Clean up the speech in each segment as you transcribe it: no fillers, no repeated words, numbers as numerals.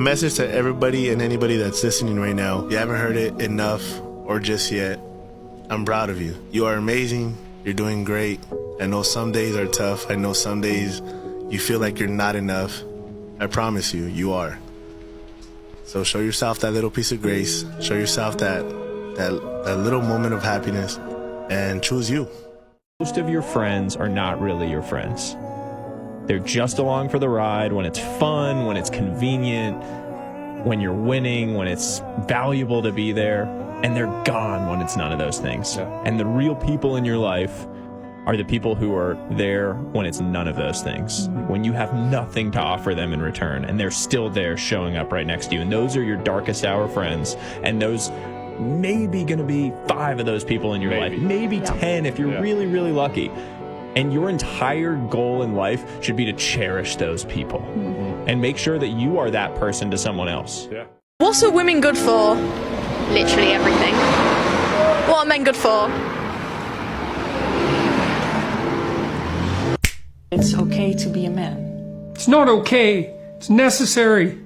Message to everybody and anybody that's listening right now. If you haven't heard it enough or just yet, I'm proud of you. You are amazing. You're doing great. I know some days are tough. I know some days you feel like you're not enough. I promise you, you are. So show yourself that little piece of grace. Show yourself that little moment of happiness and choose you. Most of your friends are not really your friends. They're just along for the ride when it's fun, when it's convenient, when you're winning, when it's valuable to be there, and they're gone when it's none of those things. Yeah. And the real people in your life are the people who are there when it's none of those things, when you have nothing to offer them in return, and they're still there showing up right next to you. And those are your darkest hour friends, and those maybe going to be 5 of those people in your life, maybe 10 if you're really, really lucky. And your entire goal in life should be to cherish those people and make sure that you are that person to someone else. Yeah. What's are women good for? Literally everything. What are men good for? It's okay to be a man. It's not okay. It's necessary.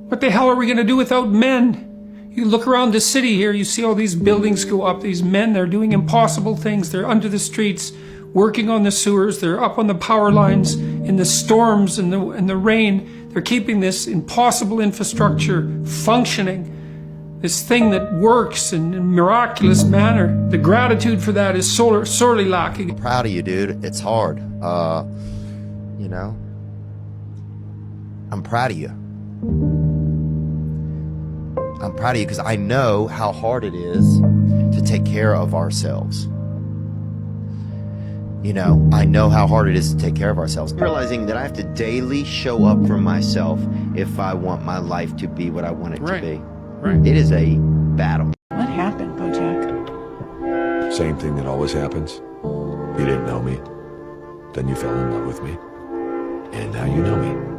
What the hell are we going to do without men? You look around the city here, you see all these buildings go up. These men, they're doing impossible things. They're under the streets, working on the sewers. They're up on the power lines in the storms and the rain. They're keeping this impossible infrastructure functioning. This thing that works in a miraculous manner. The gratitude for that is sorely lacking. I'm proud of you, dude. It's hard. You know, I'm proud of you. I'm proud of you because I know how hard it is to take care of ourselves. You know, I know how hard it is to take care of ourselves. Realizing that I have to daily show up for myself if I want my life to be what I want it to be. Right. It is a battle. What happened, Bojack? Same thing that always happens. You didn't know me. Then you fell in love with me. And now you know me.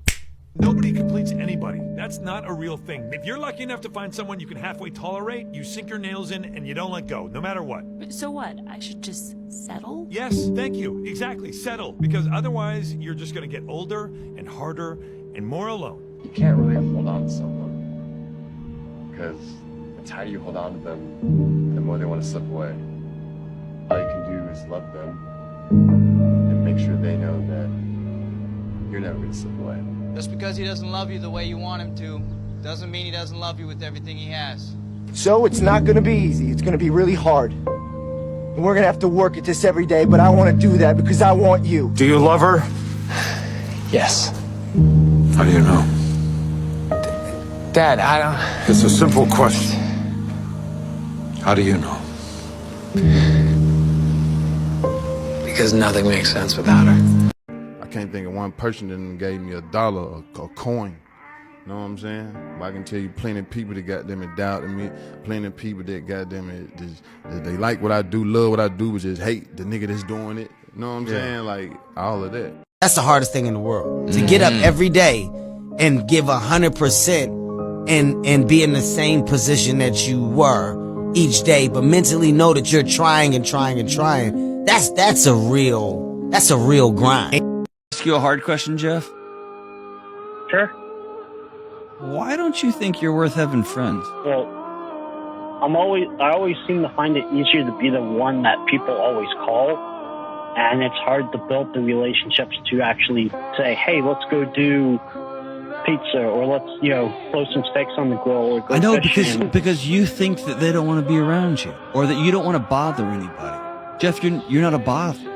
Nobody completes anybody. That's not a real thing. If you're lucky enough to find someone you can halfway tolerate, you sink your nails in and you don't let go, no matter what. So what? I should just settle? Yes, thank you. Exactly, settle. Because otherwise, you're just going to get older and harder and more alone. You can't really hold on to someone. Because the tighter you hold on to them, the more they want to slip away. All you can do is love them and make sure they know that you're never going to slip away. Just because he doesn't love you the way you want him to, doesn't mean he doesn't love you with everything he has. So it's not going to be easy. It's going to be really hard. And we're going to have to work at this every day, but I want to do that because I want you. Do you love her? Yes. How do you know? Dad, I don't... It's a simple question. How do you know? Because nothing makes sense without her. I can't think of one person that gave me $1, a coin. Know what I'm saying? But I can tell you plenty of people that got them and doubted me. Plenty of people that got them and they like what I do, love what I do, but just hate the nigga that's doing it. Know what I'm saying? Like all of that. That's the hardest thing in the world. To get up every day and give 100% and be in the same position that you were each day, but mentally know that you're trying and trying and trying. That's a real grind. Ask you a hard question, Jeff? Sure. Why don't you think you're worth having friends? Well, I always seem to find it easier to be the one that people always call, and it's hard to build the relationships to actually say, hey, let's go do pizza, or let's, throw some steaks on the grill, or go I know, fishing. because you think that they don't want to be around you, or that you don't want to bother anybody. Jeff, you're not a bother.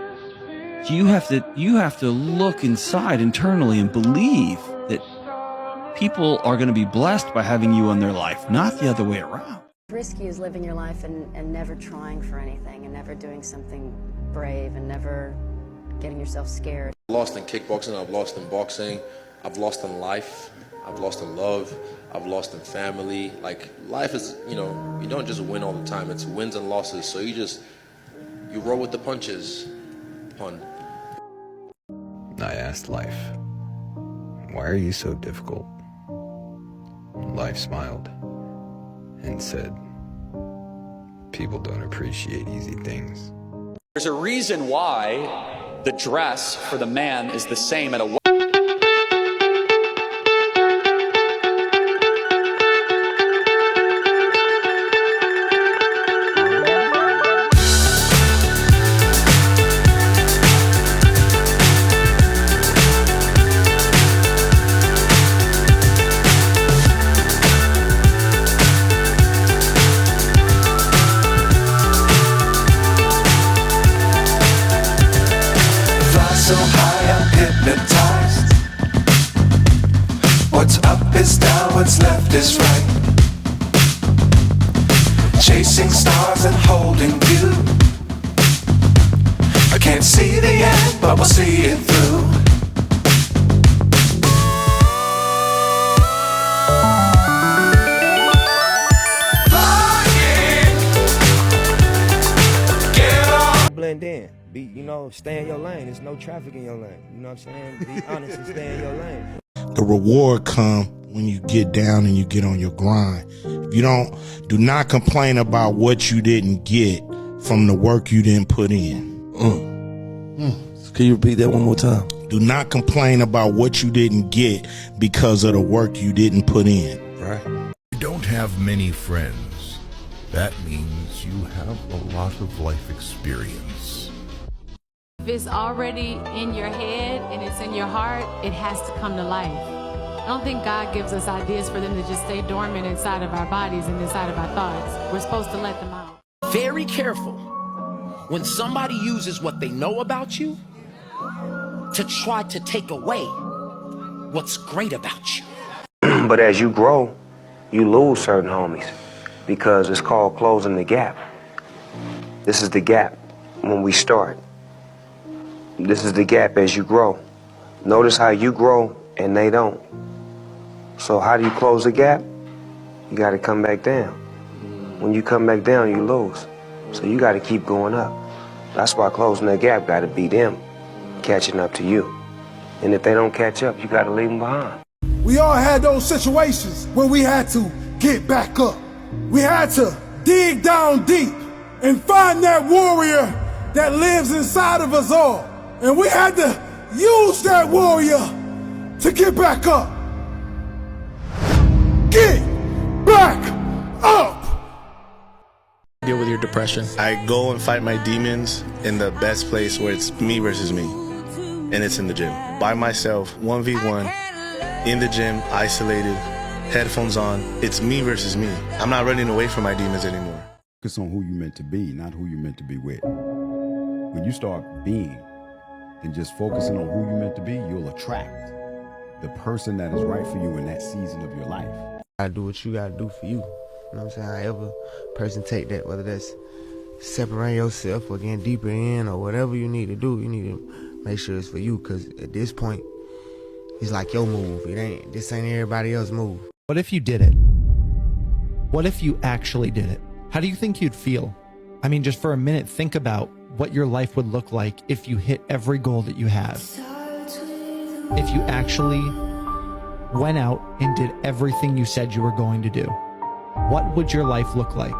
You have to look inside internally and believe that people are going to be blessed by having you in their life, not the other way around. Risky is living your life and never trying for anything, and never doing something brave, and never getting yourself scared. I've lost in kickboxing, I've lost in boxing, I've lost in life, I've lost in love, I've lost in family. Like, life is, you don't just win all the time. It's wins and losses. So you roll with the punches. Pun. I asked life, why are you so difficult? Life smiled and said, people don't appreciate easy things. There's a reason why the dress for the man is the same at a What's up is down, what's left is right. Chasing stars and holding you. I can't see the end, but we'll see it through. Blend in. Be, you know, stay in your lane. There's no traffic in your lane. You know what I'm saying? Be honest and stay in your lane. The reward come when you get down and you get on your grind. If you do not complain about what you didn't get from the work you didn't put in. Can you repeat that one more time? Do not complain about what you didn't get because of the work you didn't put in. Right. You don't have many friends. That means you have a lot of life experience. If it's already in your head and it's in your heart, it has to come to life. I don't think God gives us ideas for them to just stay dormant inside of our bodies and inside of our thoughts. We're supposed to let them out. Very careful when somebody uses what they know about you to try to take away what's great about you. But as you grow, you lose certain homies because it's called closing the gap. This is the gap when we start. This is the gap as you grow. Notice how you grow and they don't. So how do you close the gap? You got to come back down. When you come back down, you lose. So you got to keep going up. That's why closing that gap got to be them catching up to you. And if they don't catch up, you got to leave them behind. We all had those situations where we had to get back up. We had to dig down deep and find that warrior that lives inside of us all. And we had to use that warrior to get back up. Get back up! Deal with your depression. I go and fight my demons in the best place where it's me versus me. And it's in the gym. By myself, 1v1, in the gym, isolated, headphones on. It's me versus me. I'm not running away from my demons anymore. Focus on who you're meant to be, not who you're meant to be with. When you start being and just focusing on who you're meant to be, you'll attract the person that is right for you in that season of your life. Gotta do what you gotta do for you. You know what I'm saying? However person take that, whether that's separating yourself or getting deeper in or whatever you need to do, you need to make sure it's for you, because at this point, it's like your move. This ain't everybody else's move. What if you did it? What if you actually did it? How do you think you'd feel? I mean, just for a minute, think about what your life would look like if you hit every goal that you have. If you actually went out and did everything you said you were going to do. What would your life look like?